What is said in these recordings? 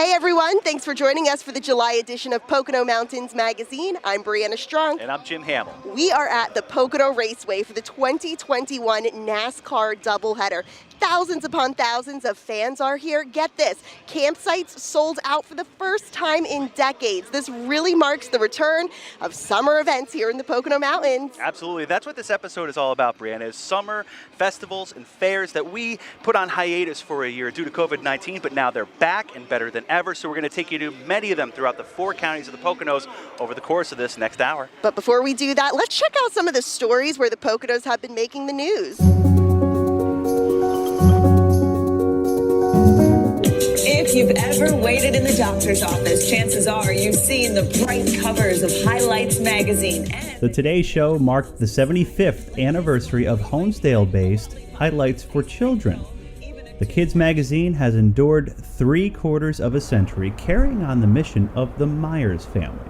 Hey everyone, thanks for joining us for the July edition of Pocono Mountains Magazine. I'm Brianna Strunk. And I'm Jim Hamill. We are at the Pocono Raceway for the 2021 NASCAR doubleheader. Thousands upon thousands of fans are here. Get this, campsites sold out for the first time in decades. This really marks the return of summer events here in the Pocono Mountains. Absolutely. That's what this episode is all about, Brianna, is summer festivals and fairs that we put on hiatus for a year due to COVID-19, but now they're back and better than ever. So we're going to take you to many of them throughout the 4 counties of the Poconos over the course of this next hour. But before we do that, let's check out some of the stories where the Poconos have been making the news. If you've ever waited in the doctor's office, chances are you've seen the bright covers of Highlights magazine. The Today Show marked the 75th anniversary of Honesdale-based Highlights for Children. The kids' magazine has endured 3/4 of a century, carrying on the mission of the Myers family.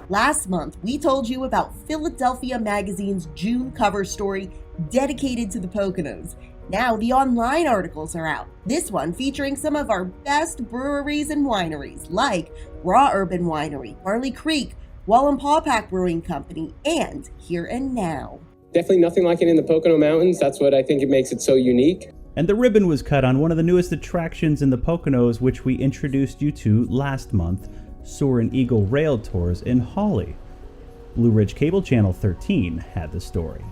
Last month, we told you about Philadelphia Magazine's June cover story dedicated to the Poconos. Now the online articles are out. This one featuring some of our best breweries and wineries like Raw Urban Winery, Barley Creek, Wallenpaupack Brewing Company, and Here and Now. Definitely nothing like it in the Pocono Mountains. That's what I think it makes it so unique. And the ribbon was cut on one of the newest attractions in the Poconos, which we introduced you to last month, Soarin' Eagle Rail Tours in Hawley. Blue Ridge Cable Channel 13 had the story.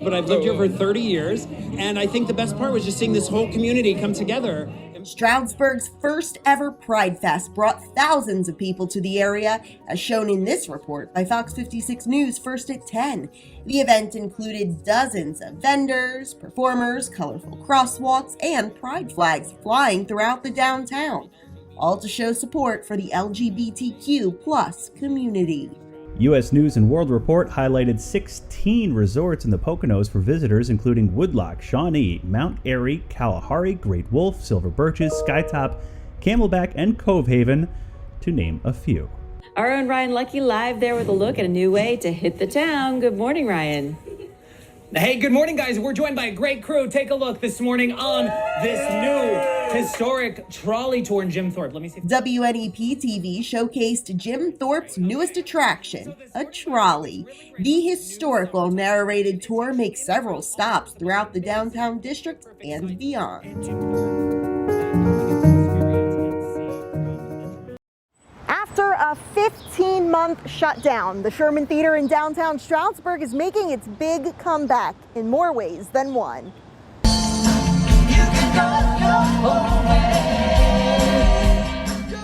But I've lived here for 30 years, and I think the best part was just seeing this whole community come together. Stroudsburg's first ever Pride Fest brought thousands of people to the area, as shown in this report by Fox 56 News first at 10. The event included dozens of vendors, performers, colorful crosswalks, and pride flags flying throughout the downtown, all to show support for the LGBTQ+ community. U.S. News & World Report highlighted 16 resorts in the Poconos for visitors, including Woodloch, Shawnee, Mount Airy, Kalahari, Great Wolf, Silver Birches, Skytop, Camelback, and Cove Haven, to name a few. Our own Ryan Lucky live there with a look at a new way to hit the town. Good morning, Ryan. Hey, good morning, guys. We're joined by a great crew. Take a look this morning on this new historic trolley tour in Jim Thorpe. Let me see. WNEP TV showcased Jim Thorpe's newest attraction, a trolley. The historical narrated tour makes several stops throughout the downtown district and beyond. After a 15-month shutdown, the Sherman Theater in downtown Stroudsburg is making its big comeback in more ways than one.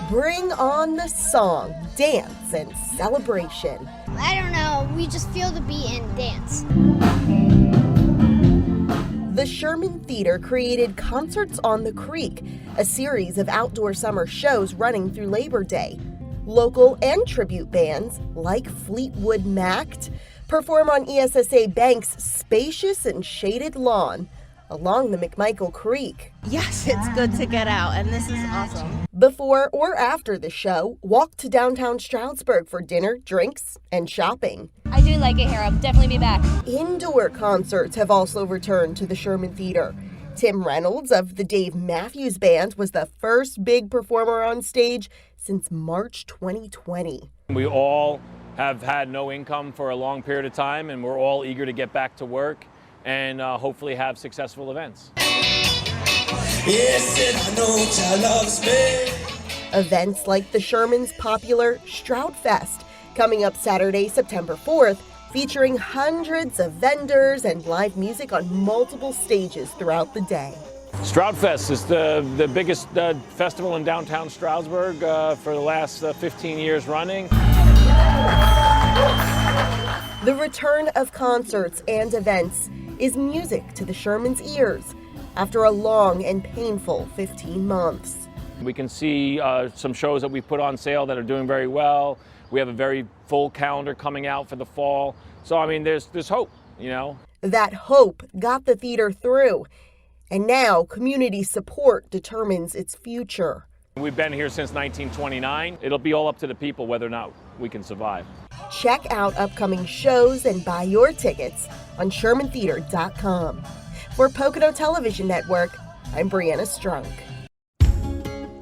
Bring on the song, dance, and celebration. I don't know, we just feel the beat and dance. The Sherman Theater created Concerts on the Creek, a series of outdoor summer shows running through Labor Day. Local and tribute bands, like Fleetwood Mac, perform on ESSA Bank's spacious and shaded lawn along the McMichael Creek. Yes, it's good to get out, and this is awesome. Before or after the show, walk to downtown Stroudsburg for dinner, drinks, and shopping. I do like it here. I'll definitely be back. Indoor concerts have also returned to the Sherman Theater. Tim Reynolds of the Dave Matthews Band was the first big performer on stage since March 2020. We all have had no income for a long period of time, and we're all eager to get back to work and hopefully have successful events. Events like the Sherman's popular Stroud Fest, coming up Saturday, September 4th, featuring hundreds of vendors and live music on multiple stages throughout the day. Stroud Fest is the biggest festival in downtown Stroudsburg for the last 15 years running. The return of concerts and events is music to the Sherman's ears after a long and painful 15 months. We can see some shows that we put on sale that are doing very well. We have a very full calendar coming out for the fall. So, I mean, there's hope, you know. That hope got the theater through, and now community support determines its future. We've been here since 1929. It'll be all up to the people whether or not we can survive. Check out upcoming shows and buy your tickets on ShermanTheater.com. For Pocono Television Network, I'm Brianna Strunk.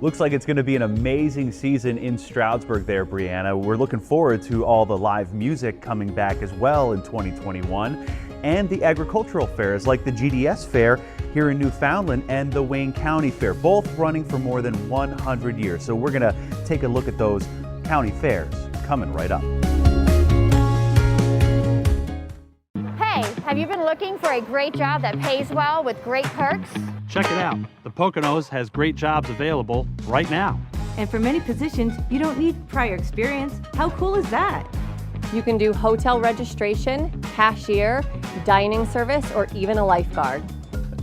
Looks like it's going to be an amazing season in Stroudsburg there, Brianna. We're looking forward to all the live music coming back as well in 2021, and the agricultural fairs like the GDS Fair here in Newfoundland and the Wayne County Fair, both running for more than 100 years. So we're going to take a look at those county fairs coming right up. Hey, have you been looking for a great job that pays well with great perks? Check it out. The Poconos has great jobs available right now. And for many positions, you don't need prior experience. How cool is that? You can do hotel registration, cashier, dining service, or even a lifeguard.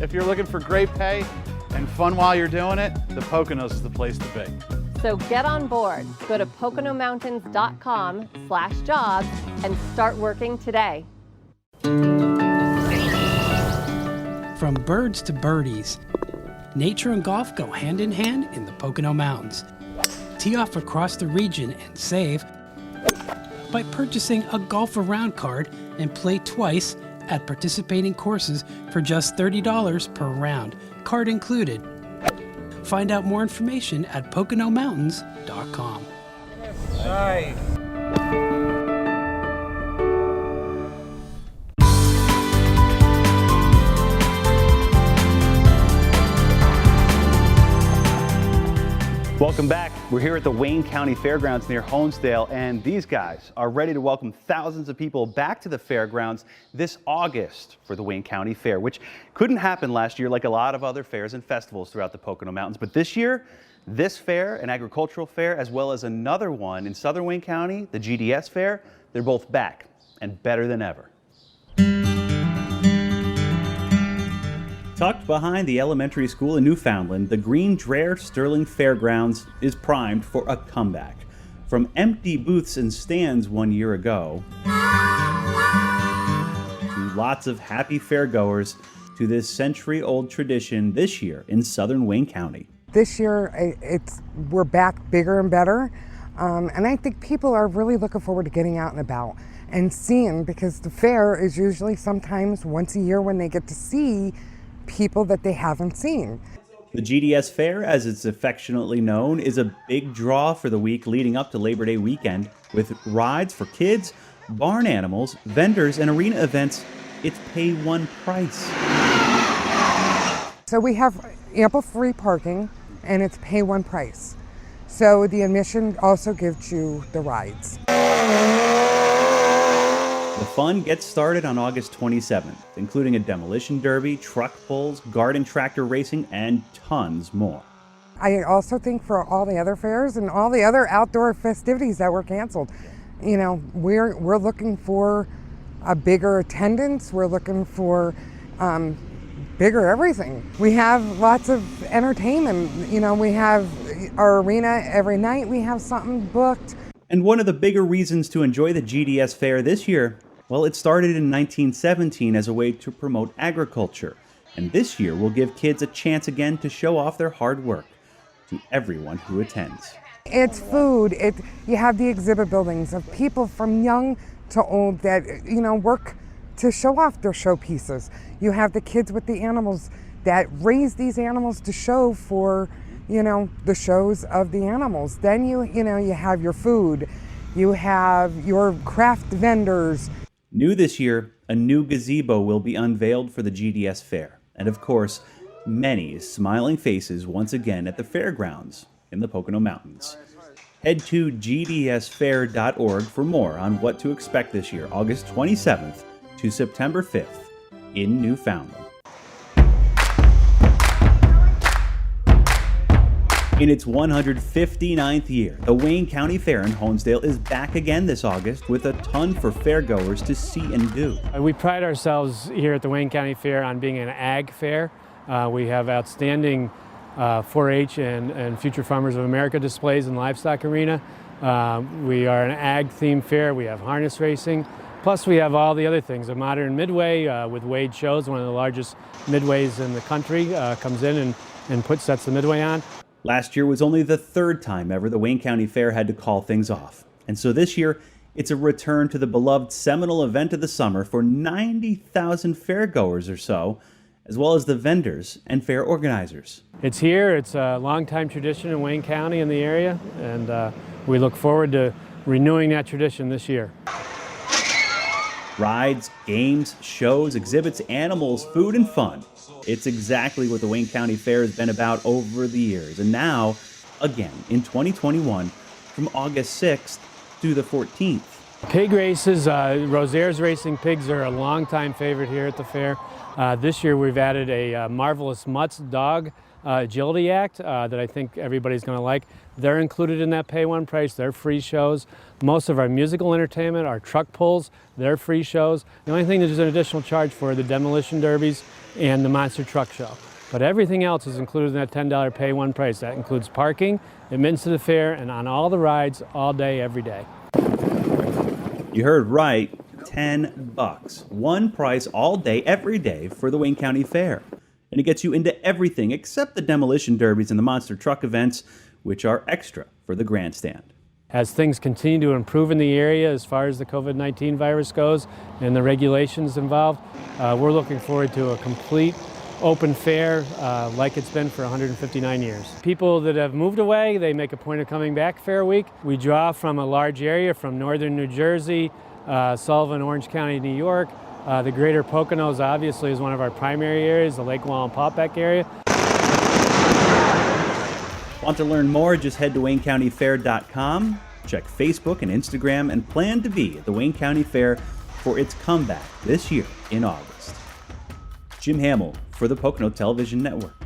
If you're looking for great pay and fun while you're doing it, the Poconos is the place to be. So get on board. Go to PoconoMountains.com/jobs and start working today. From birds to birdies, nature and golf go hand in hand in the Pocono Mountains. Tee off across the region and save by purchasing a Golf Around card and play twice at participating courses for just $30 per round, card included. Find out more information at PoconoMountains.com. Nice. Welcome back. We're here at the Wayne County Fairgrounds near Honesdale, and these guys are ready to welcome thousands of people back to the fairgrounds this August for the Wayne County Fair, which couldn't happen last year like a lot of other fairs and festivals throughout the Pocono Mountains. But this year, this fair, an agricultural fair, as well as another one in southern Wayne County, the GDS Fair, they're both back and better than ever. Tucked behind the elementary school in Newfoundland, the Green Drare Sterling Fairgrounds is primed for a comeback. From empty booths and stands 1 year ago, to lots of happy fairgoers, to this century-old tradition this year in southern Wayne County. This year, we're back bigger and better, and I think people are really looking forward to getting out and about and seeing, because the fair is usually sometimes once a year when they get to see people that they haven't seen. The GDS Fair, as it's affectionately known, is a big draw for the week leading up to Labor Day weekend, with rides for kids, barn animals, vendors, and arena events. It's pay one price. So we have ample free parking, and it's pay one price. So the admission also gives you the rides. The fun gets started on August 27th, including a demolition derby, truck pulls, garden tractor racing, and tons more. I also think for all the other fairs and all the other outdoor festivities that were canceled, you know, we're looking for a bigger attendance. We're looking for bigger everything. We have lots of entertainment. You know, we have our arena every night. We have something booked. And one of the bigger reasons to enjoy the GDS Fair this year, well, it started in 1917 as a way to promote agriculture. And this year will give kids a chance again to show off their hard work to everyone who attends. It's food. You have the exhibit buildings of people from young to old that, you know, work to show off their showpieces. You have the kids with the animals that raise these animals to show for, you know, the shows of the animals. Then you have your food. You have your craft vendors. New this year, a new gazebo will be unveiled for the GDS Fair. And of course, many smiling faces once again at the fairgrounds in the Pocono Mountains. Head to gdsfair.org for more on what to expect this year, August 27th to September 5th in Newfoundland. In its 159th year, the Wayne County Fair in Honesdale is back again this August with a ton for fairgoers to see and do. We pride ourselves here at the Wayne County Fair on being an ag fair. We have outstanding 4-H and Future Farmers of America displays in livestock arena. We are an ag-themed fair. We have harness racing. Plus we have all the other things. A modern midway with Wade Shows, one of the largest midways in the country, comes in and sets the midway on. Last year was only the third time ever the Wayne County Fair had to call things off. And so this year, it's a return to the beloved seminal event of the summer for 90,000 fairgoers or so. as well as the vendors and fair organizers. It's here. It's a long-time tradition in Wayne County in the area, and we look forward to renewing that tradition this year. Rides, games, shows, exhibits, animals, food, and fun. It's exactly what the Wayne County Fair has been about over the years. And now, again, in 2021, from August 6th through the 14th. Pig races, Rosaires Racing Pigs are a longtime favorite here at the fair. This year we've added a Marvelous Mutts Dog Agility Act that I think everybody's going to like. They're included in that pay one price. They're free shows. Most of our musical entertainment, our truck pulls, they're free shows. The only thing that there's an additional charge for are the demolition derbies and the monster truck show. But everything else is included in that $10 pay one price. That includes parking, admittance to the fair, and on all the rides all day, every day. You heard right, $10. One price all day, every day for the Wayne County Fair. And it gets you into everything except the demolition derbies and the monster truck events, which are extra for the grandstand. As things continue to improve in the area as far as the COVID-19 virus goes and the regulations involved, we're looking forward to a complete open fair like it's been for 159 years. People that have moved away, they make a point of coming back Fair Week. We draw from a large area from northern New Jersey, Sullivan, Orange County, New York. The greater Poconos obviously is one of our primary areas, the Lake Wallenpaupack area. Want to learn more? Just head to WayneCountyFair.com, check Facebook and Instagram, and plan to be at the Wayne County Fair for its comeback this year in August. Jim Hamill for the Pocono Television Network.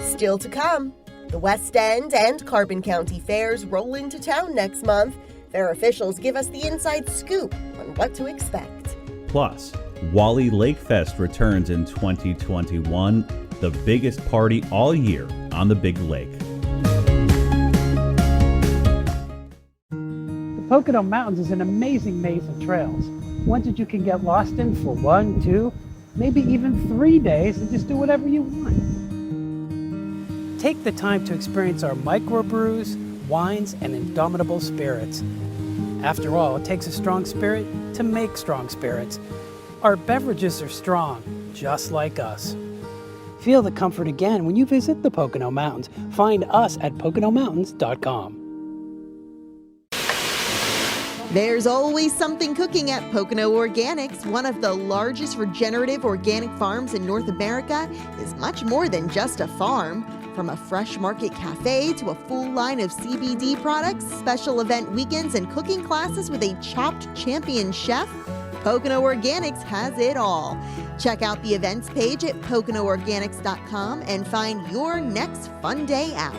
Still to come, the West End and Carbon County fairs roll into town next month. Fair officials give us the inside scoop on what to expect. Plus, Wally Lake Fest returns in 2021, the biggest party all year on the Big Lake. The Pocono Mountains is an amazing maze of trails, ones that you can get lost in for 1, 2, maybe even 3 days and just do whatever you want. Take the time to experience our microbrews, wines, and indomitable spirits. After all, it takes a strong spirit to make strong spirits. Our beverages are strong, just like us. Feel the comfort again when you visit the Pocono Mountains. Find us at PoconoMountains.com. There's always something cooking at Pocono Organics. One of the largest regenerative organic farms in North America is much more than just a farm. From a fresh market cafe to a full line of CBD products, special event weekends, and cooking classes with a chopped champion chef, Pocono Organics has it all. Check out the events page at PoconoOrganics.com and find your next fun day out.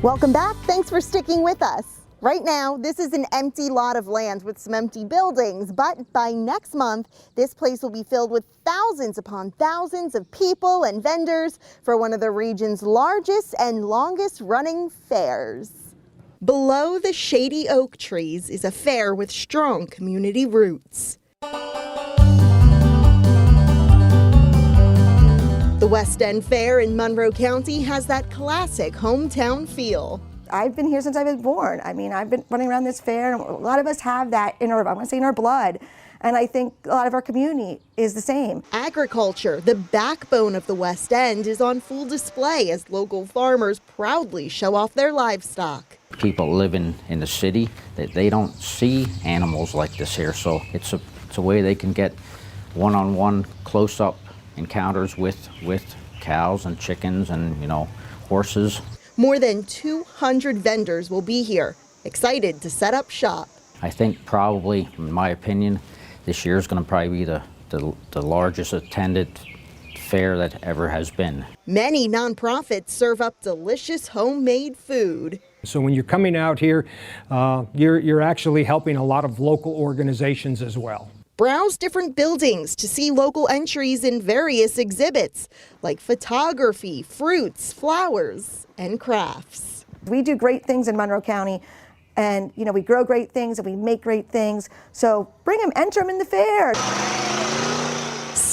Welcome back. Thanks for sticking with us. Right now, this is an empty lot of land with some empty buildings, but by next month, this place will be filled with thousands upon thousands of people and vendors for one of the region's largest and longest running fairs. Below the shady oak trees is a fair with strong community roots. The West End Fair in Monroe County has that classic hometown feel. I've been here since I was born. I mean, I've been running around this fair, and a lot of us have that in our, I want to say in our blood. And I think a lot of our community is the same. Agriculture, the backbone of the West End, is on full display as local farmers proudly show off their livestock. People living in the city, they don't see animals like this here, so it's a way they can get one-on-one close-up encounters with cows and chickens and, horses. More than 200 vendors will be here, excited to set up shop. I think probably, in my opinion, this year is going to probably be the largest attended fair that ever has been. Many nonprofits serve up delicious homemade food. So when you're coming out here, you're actually helping a lot of local organizations as well. Browse different buildings to see local entries in various exhibits, like photography, fruits, flowers, and crafts. We do great things in Monroe County, and we grow great things and we make great things. So bring them, enter them in the fair.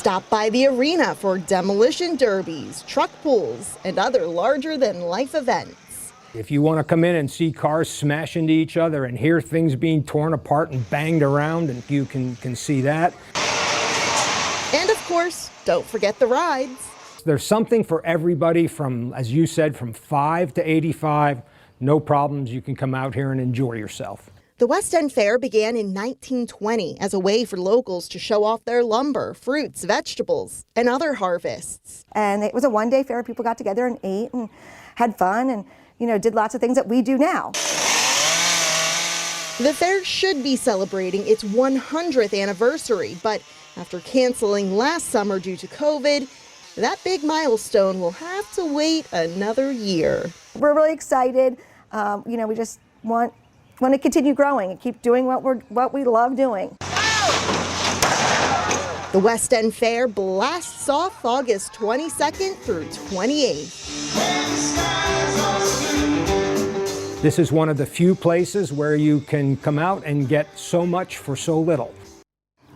Stop by the arena for demolition derbies, truck pulls, and other larger-than-life events. If you want to come in and see cars smash into each other and hear things being torn apart and banged around, and you can see that. And of course, don't forget the rides. There's something for everybody from, as you said, from 5 to 85. No problems. You can come out here and enjoy yourself. The West End Fair began in 1920 as a way for locals to show off their lumber, fruits, vegetables, and other harvests. And it was a one-day fair. People got together and ate and had fun and, did lots of things that we do now. The fair should be celebrating its 100th anniversary, but after canceling last summer due to COVID, that big milestone will have to wait another year. We're really excited. We just want to continue growing and keep doing what we love doing. The West End Fair blasts off August 22nd through 28th. This is one of the few places where you can come out and get so much for so little.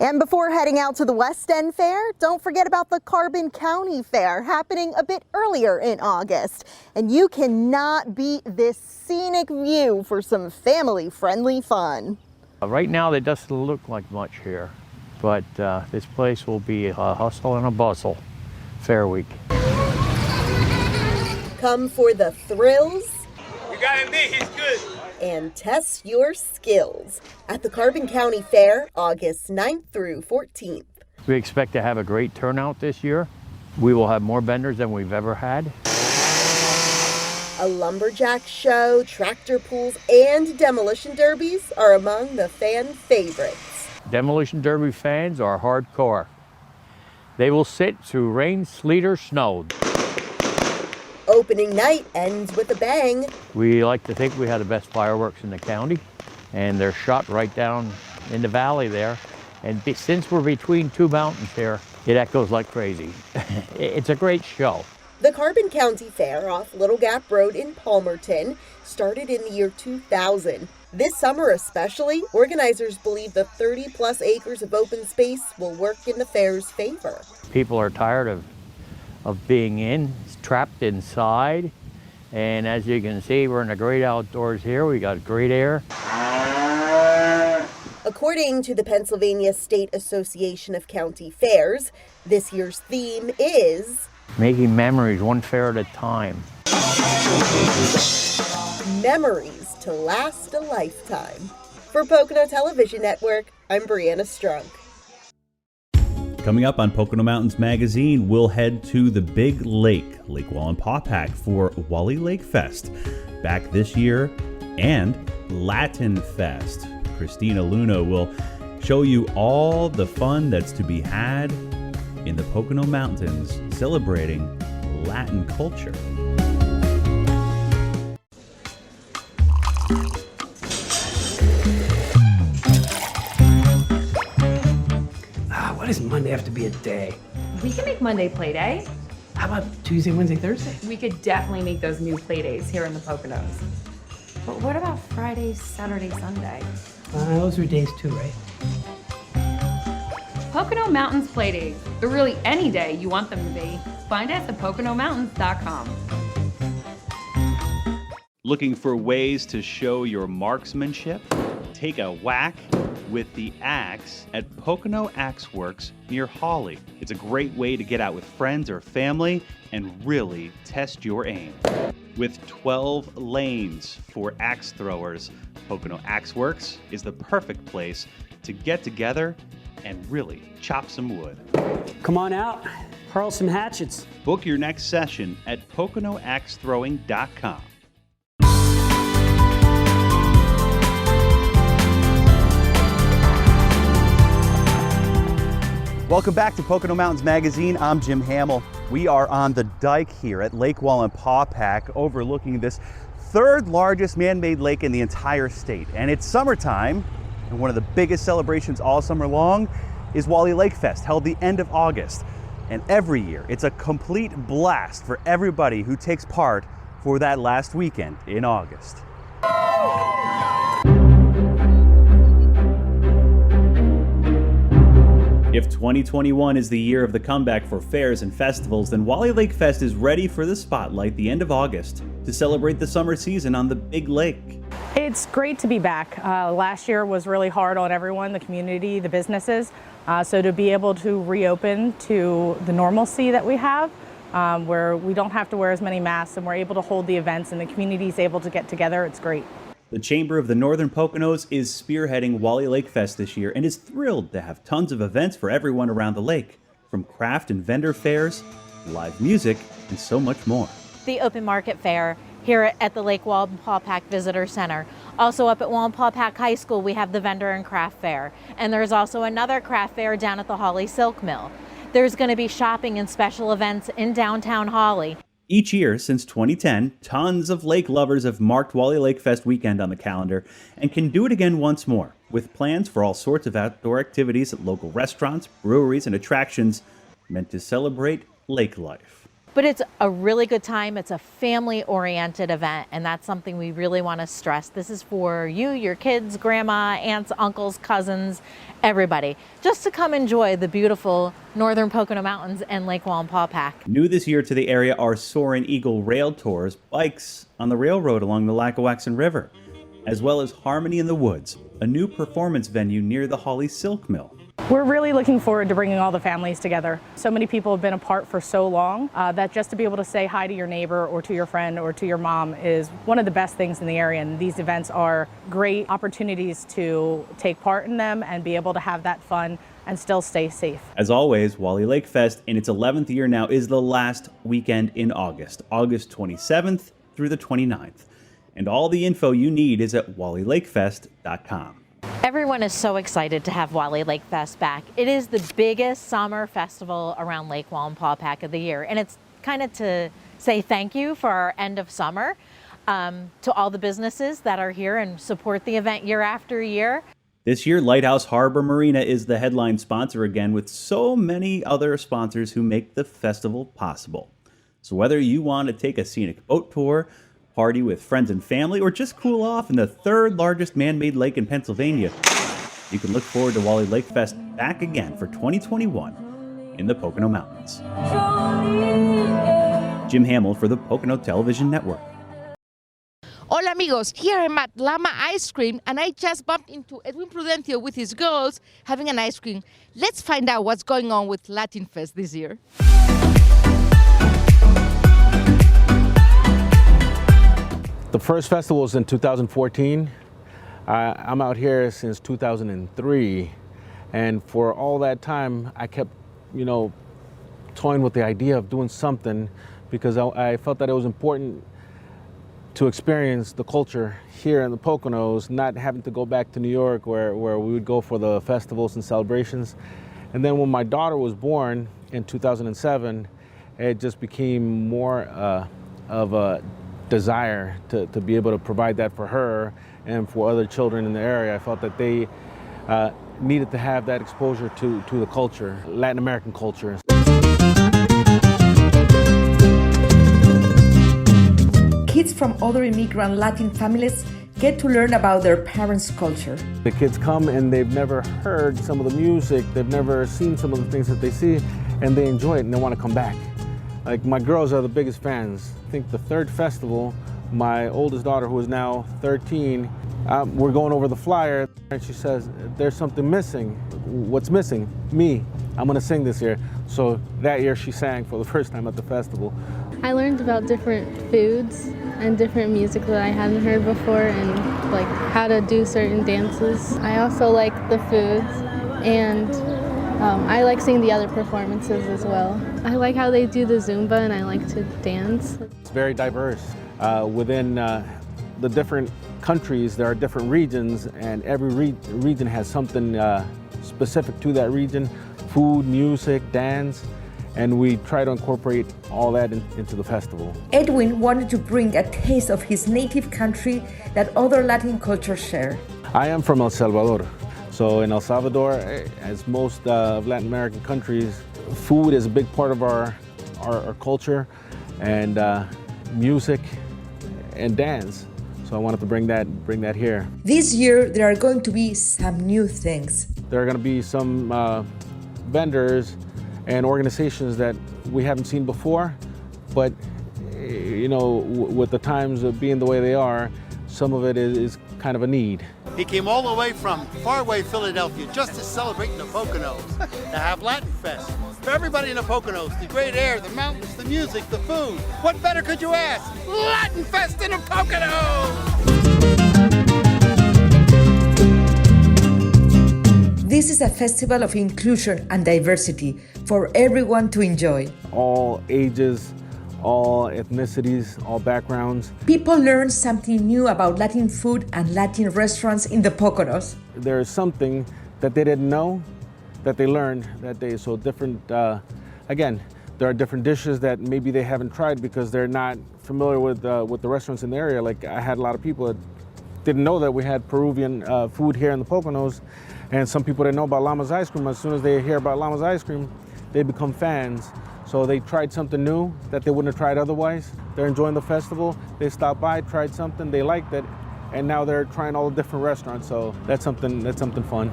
And before heading out to the West End Fair, don't forget about the Carbon County Fair happening a bit earlier in August. And you cannot beat this scenic view for some family-friendly fun. Right now, there doesn't look like much here, but this place will be a hustle and a bustle fair week. Come for the thrills. You got him beat, he's good. And test your skills at the Carbon County Fair, August 9th through 14th. We expect to have a great turnout this year. We will have more vendors than we've ever had. A lumberjack show, tractor pulls, and demolition derbies are among the fan favorites. Demolition derby fans are hardcore. They will sit through rain, sleet, or snow. Opening night ends with a bang. We like to think we have the best fireworks in the county, and they're shot right down in the valley there. And since we're between two mountains here, it echoes like crazy. It's a great show. The Carbon County Fair off Little Gap Road in Palmerton started in the year 2000. This summer especially, organizers believe the 30-plus acres of open space will work in the fair's favor. People are tired of being trapped inside. And as you can see, we're in the great outdoors here. We got great air. According to the Pennsylvania State Association of County Fairs, this year's theme is making memories one fair at a time. Memories to last a lifetime. For Pocono Television Network, I'm Brianna Strunk. Coming up on Pocono Mountains Magazine, we'll head to the Big Lake, Lake Wallenpaupack, for Wally Lake Fest back this year, and Latin Fest. Christina Luna will show you all the fun that's to be had in the Pocono Mountains celebrating Latin culture. Why does Monday have to be a day? We can make Monday play day. How about Tuesday, Wednesday, Thursday? We could definitely make those new play days here in the Poconos. But what about Friday, Saturday, Sunday? Those are days too, right? Pocono Mountains play days. They're really any day you want them to be. Find us at PoconoMountains.com. Looking for ways to show your marksmanship? Take a whack with the axe at Pocono Axe Works near Hawley. It's a great way to get out with friends or family and really test your aim. With 12 lanes for axe throwers, Pocono Axe Works is the perfect place to get together and really chop some wood. Come on out, hurl some hatchets. Book your next session at PoconoAxeThrowing.com. Welcome back to Pocono Mountains Magazine. I'm Jim Hamill. We are on the dike here at Lake Wallenpaupack, overlooking this third largest man-made lake in the entire state. And it's summertime, and one of the biggest celebrations all summer long is Wally Lake Fest, held the end of August. And every year, it's a complete blast for everybody who takes part for that last weekend in August. If 2021 is the year of the comeback for fairs and festivals, then Wally Lake Fest is ready for the spotlight the end of August to celebrate the summer season on the Big Lake. It's great to be back. Last year was really hard on everyone, the community, the businesses. So to be able to reopen to the normalcy that we have, where we don't have to wear as many masks and we're able to hold the events and the community is able to get together, it's great. The Chamber of the Northern Poconos is spearheading Wally Lake Fest this year and is thrilled to have tons of events for everyone around the lake, from craft and vendor fairs, live music, and so much more. The open market fair here at the Lake Wallenpaupack Visitor Center. Also up at Wallenpaupack High School, we have the vendor and craft fair. And there's also another craft fair down at the Hawley Silk Mill. There's going to be shopping and special events in downtown Hawley. Each year since 2010, tons of lake lovers have marked Wally Lake Fest weekend on the calendar and can do it again once more, with plans for all sorts of outdoor activities at local restaurants, breweries, and attractions meant to celebrate lake life. But it's a really good time. It's a family-oriented event, and that's something we really want to stress. This is for you, your kids, grandma, aunts, uncles, cousins, everybody, just to come enjoy the beautiful northern Pocono Mountains and Lake Wallenpaupack. New this year to the area are Soaring Eagle rail tours, bikes on the railroad along the Lackawaxen River, as well as Harmony in the Woods, a new performance venue near the Hawley Silk Mill. We're really looking forward to bringing all the families together. So many people have been apart for so long that just to be able to say hi to your neighbor or to your friend or to your mom is one of the best things in the area. And these events are great opportunities to take part in them and be able to have that fun and still stay safe. As always, Wally Lake Fest in its 11th year now is the last weekend in August 27th through the 29th. And all the info you need is at wallylakefest.com. Everyone is so excited to have Wally Lake Fest back. It is the biggest summer festival around Lake Wallenpaupack of the year. And it's kind of to say thank you for our end of summer to all the businesses that are here and support the event year after year. This year, Lighthouse Harbor Marina is the headline sponsor again, with so many other sponsors who make the festival possible. So whether you want to take a scenic boat tour, party with friends and family, or just cool off in the third largest man-made lake in Pennsylvania, you can look forward to Wally Lake Fest back again for 2021 in the Pocono Mountains. Jim Hamill for the Pocono Television Network. Hola amigos, here I'm at Llama Ice Cream and I just bumped into Edwin Prudencio with his girls having an ice cream. Let's find out what's going on with Latin Fest this year. The first festival was in 2014. I'm out here since 2003, and for all that time, I kept, toying with the idea of doing something because I felt that it was important to experience the culture here in the Poconos, not having to go back to New York where we would go for the festivals and celebrations. And then when my daughter was born in 2007, it just became more of a desire to be able to provide that for her and for other children in the area. I felt that they needed to have that exposure to the culture, Latin American culture. Kids from other immigrant Latin families get to learn about their parents' culture. The kids come and they've never heard some of the music, they've never seen some of the things that they see, and they enjoy it and they want to come back. Like, my girls are the biggest fans. I think the third festival, my oldest daughter, who is now 13, we're going over the flyer and she says, there's something missing. What's missing? Me. I'm gonna sing this year. So that year she sang for the first time at the festival. I learned about different foods and different music that I hadn't heard before and like how to do certain dances. I also like the foods and I like seeing the other performances as well. I like how they do the Zumba and I like to dance. It's very diverse. Within the different countries, there are different regions, and every region has something specific to that region: food, music, dance, and we try to incorporate all that into the festival. Edwin wanted to bring a taste of his native country that other Latin cultures share. I am from El Salvador. So in El Salvador, as most of Latin American countries, food is a big part of our culture, and music and dance. So I wanted to bring that here. This year, there are going to be some new things. There are going to be some vendors and organizations that we haven't seen before, but you know, with the times of being the way they are, some of it is kind of a need. He came all the way from faraway Philadelphia just to celebrate in the Poconos, to have Latin Fest. For everybody in the Poconos, the great air, the mountains, the music, the food. What better could you ask? Latin Fest in the Poconos! This is a festival of inclusion and diversity for everyone to enjoy. All ages, all ethnicities, all backgrounds. People learn something new about Latin food and Latin restaurants in the Poconos. There is something that they didn't know that they learned that day. So different, again, there are different dishes that maybe they haven't tried because they're not familiar with the restaurants in the area. Like I had a lot of people that didn't know that we had Peruvian food here in the Poconos, and some people didn't know about Llama's ice cream. As soon as they hear about Llama's ice cream, they become fans. So they tried something new that they wouldn't have tried otherwise. They're enjoying the festival. They stopped by, tried something, they liked it, and now they're trying all the different restaurants. So that's something fun.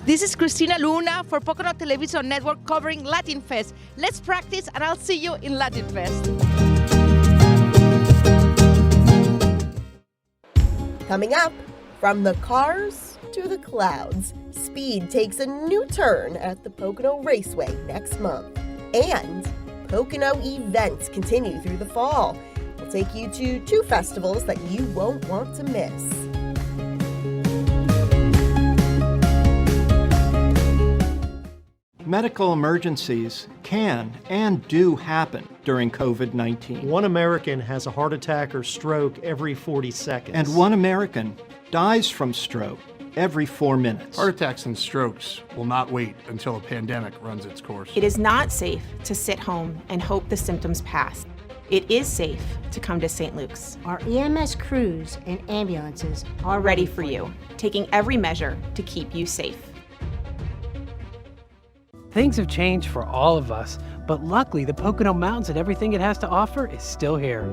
This is Cristina Luna for Pocono Television Network covering Latin Fest. Let's practice and I'll see you in Latin Fest. Coming up, from the cars to the clouds, speed takes a new turn at the Pocono Raceway next month. And Pocono events continue through the fall. We'll take you to 2 festivals that you won't want to miss. Medical emergencies can and do happen during COVID-19. One American has a heart attack or stroke every 40 seconds. And one American dies from stroke every 4 minutes. Heart attacks and strokes will not wait until a pandemic runs its course. It is not safe to sit home and hope the symptoms pass. It is safe to come to St. Luke's. Our EMS crews and ambulances are ready for you, taking every measure to keep you safe. Things have changed for all of us, but luckily the Pocono Mountains and everything it has to offer is still here.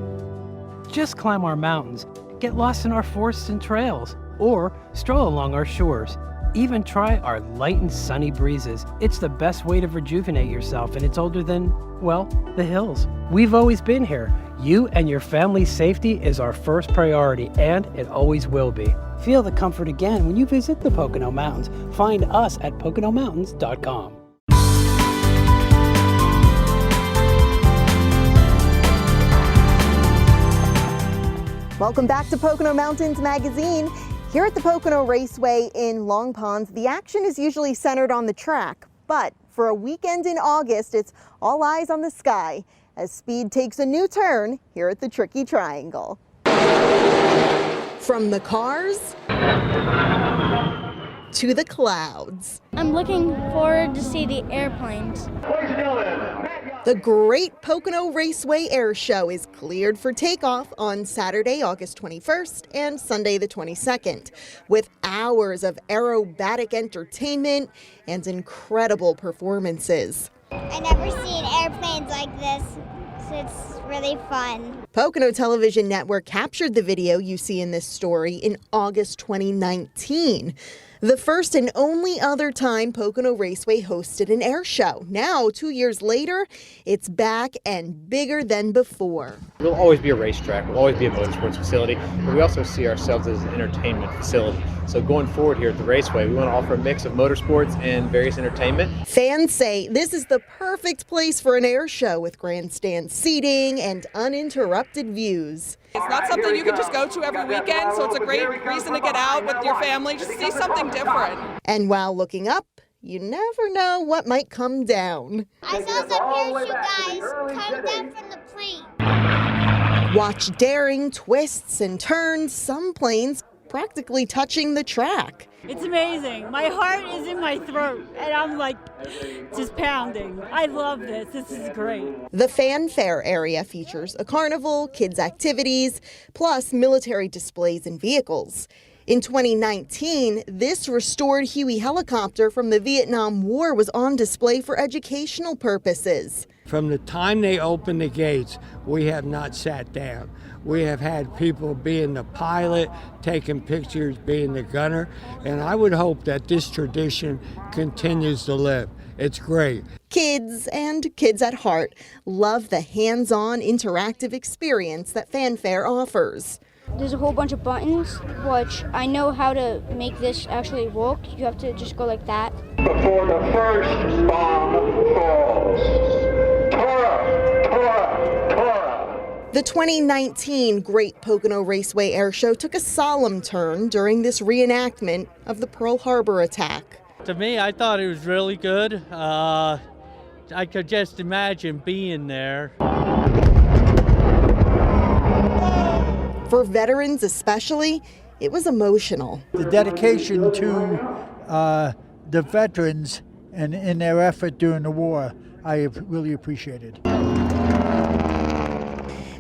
Just climb our mountains, get lost in our forests and trails, or stroll along our shores. Even try our light and sunny breezes. It's the best way to rejuvenate yourself, and it's older than, well, the hills. We've always been here. You and your family's safety is our first priority, and it always will be. Feel the comfort again when you visit the Pocono Mountains. Find us at PoconoMountains.com. Welcome back to Pocono Mountains Magazine. Here at the Pocono Raceway in Long Ponds, the action is usually centered on the track, but for a weekend in August, it's all eyes on the sky as speed takes a new turn here at the Tricky Triangle. From the cars to the clouds. I'm looking forward to see the airplanes. The Great Pocono Raceway Air Show is cleared for takeoff on Saturday, August 21st and Sunday the 22nd, with hours of aerobatic entertainment and incredible performances. I've never seen airplanes like this, so it's really fun. Pocono Television Network captured the video you see in this story in August 2019. The first and only other time Pocono Raceway hosted an air show. Now, 2 years later, it's back and bigger than before. We'll always be a racetrack, we'll always be a motorsports facility, but we also see ourselves as an entertainment facility. So going forward here at the Raceway, we want to offer a mix of motorsports and various entertainment. Fans say this is the perfect place for an air show with grandstand seating and uninterrupted views. It's not something you can just go to every weekend, so it's a great reason to get out with your family, just see something different. And while looking up, you never know what might come down. I saw some parachute guys come down from the plane. Watch daring twists and turns, some planes practically touching the track. It's amazing. My heart is in my throat, and I'm like just pounding. I love this. This is great. The fanfare area features a carnival, kids' activities, plus military displays and vehicles. In 2019, this restored Huey helicopter from the Vietnam War was on display for educational purposes. From the time they opened the gates, we have not sat down. We have had people being the pilot, taking pictures, being the gunner, and I would hope that this tradition continues to live. It's great. Kids and kids at heart love the hands-on interactive experience that Fanfare offers. There's a whole bunch of buttons, which I know how to make this actually work. You have to just go like that. Before the first bomb falls. Tora, Tora, Tora. The 2019 Great Pocono Raceway Air Show took a solemn turn during this reenactment of the Pearl Harbor attack. To me, I thought it was really good. I could just imagine being there. For veterans especially, it was emotional. The dedication to the veterans and in their effort during the war, I really appreciated.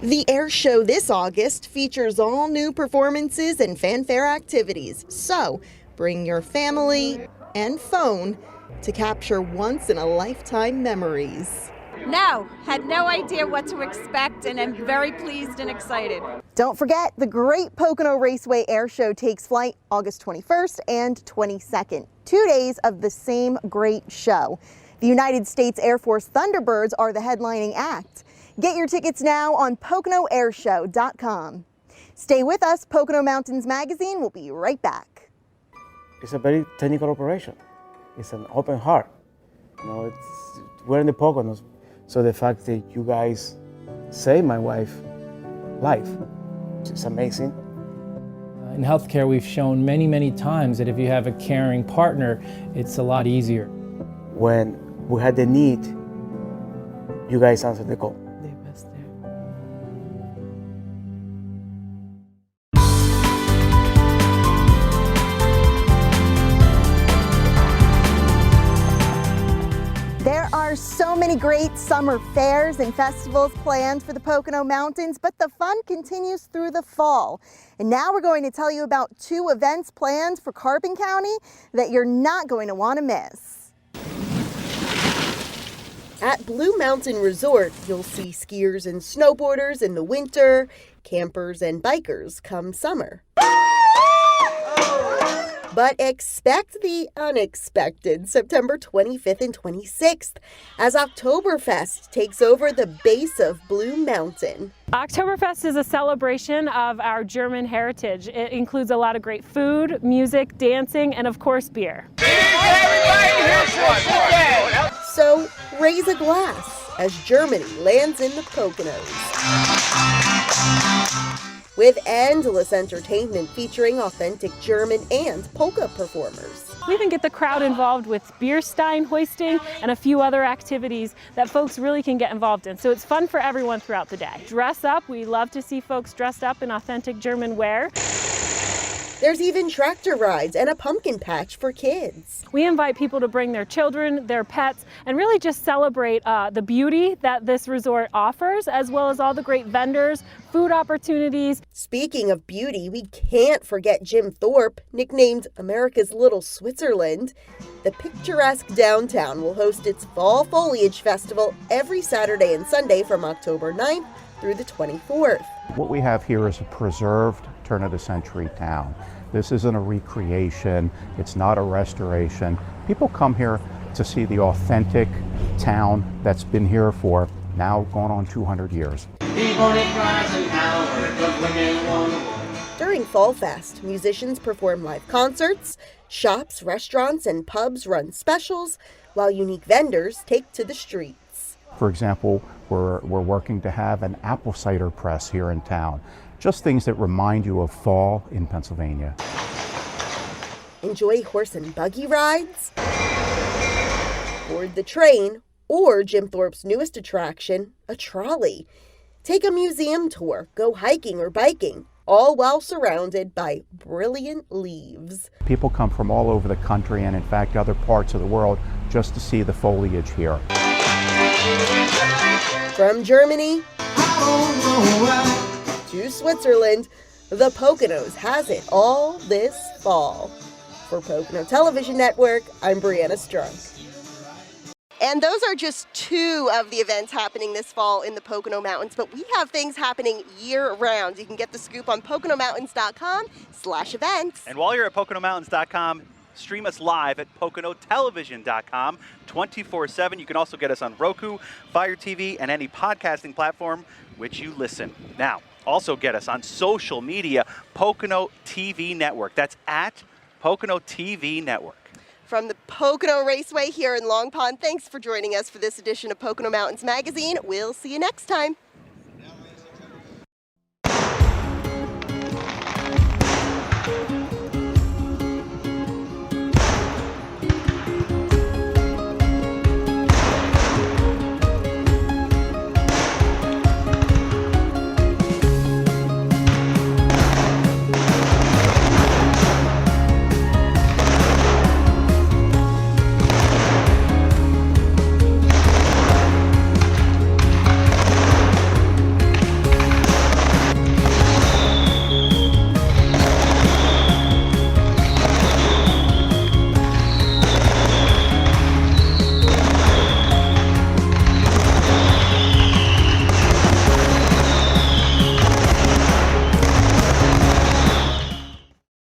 The air show this August features all new performances and fanfare activities. So bring your family and phone to capture once-in-a-lifetime memories. No, had no idea what to expect, and I'm very pleased and excited. Don't forget, the Great Pocono Raceway Air Show takes flight August 21st and 22nd, 2 days of the same great show. The United States Air Force Thunderbirds are the headlining act. Get your tickets now on PoconoAirShow.com. Stay with us, Pocono Mountains Magazine will be right back. It's a very technical operation. It's an open heart. We're in the Poconos. So the fact that you guys saved my wife's life, it's amazing. In healthcare, we've shown many, many times that if you have a caring partner, it's a lot easier. When we had the need, you guys answered the call. There are so many great summer fairs and festivals planned for the Pocono Mountains, but the fun continues through the fall. And now we're going to tell you about 2 events planned for Carbon County that you're not going to want to miss. At Blue Mountain Resort, you'll see skiers and snowboarders in the winter, campers and bikers come summer. But expect the unexpected September 25th and 26th as Oktoberfest takes over the base of Blue Mountain. Oktoberfest is a celebration of our German heritage. It includes a lot of great food, music, dancing, and of course beer. So raise a glass as Germany lands in the Poconos. With endless entertainment featuring authentic German and polka performers. We even get the crowd involved with beer stein hoisting and a few other activities that folks really can get involved in. So it's fun for everyone throughout the day. Dress up. We love to see folks dressed up in authentic German wear. There's even tractor rides and a pumpkin patch for kids. We invite people to bring their children, their pets, and really just celebrate the beauty that this resort offers, as well as all the great vendors, food opportunities. Speaking of beauty, we can't forget Jim Thorpe, nicknamed America's Little Switzerland. The picturesque downtown will host its Fall Foliage Festival every Saturday and Sunday from October 9th through the 24th. What we have here is a preserved turn-of-the-century town. This isn't a recreation, it's not a restoration. People come here to see the authentic town that's been here for now going on 200 years. During Fall Fest, musicians perform live concerts, shops, restaurants, and pubs run specials, while unique vendors take to the streets. For example, we're working to have an apple cider press here in town. Just things that remind you of fall in Pennsylvania. Enjoy horse and buggy rides, board the train, or Jim Thorpe's newest attraction, a trolley. Take a museum tour, go hiking or biking, all while surrounded by brilliant leaves. People come from all over the country and in fact other parts of the world just to see the foliage here. From Germany to Switzerland, the Poconos has it all this fall. For Pocono Television Network, I'm Brianna Strunk. And those are just 2 of the events happening this fall in the Pocono Mountains, but we have things happening year-round. You can get the scoop on PoconoMountains.com/events. And while you're at PoconoMountains.com, stream us live at PoconoTelevision.com 24/7. You can also get us on Roku, Fire TV, and any podcasting platform which you listen. Now, also get us on social media, Pocono TV Network. That's at Pocono TV Network. From the Pocono Raceway here in Long Pond, thanks for joining us for this edition of Pocono Mountains Magazine. We'll see you next time.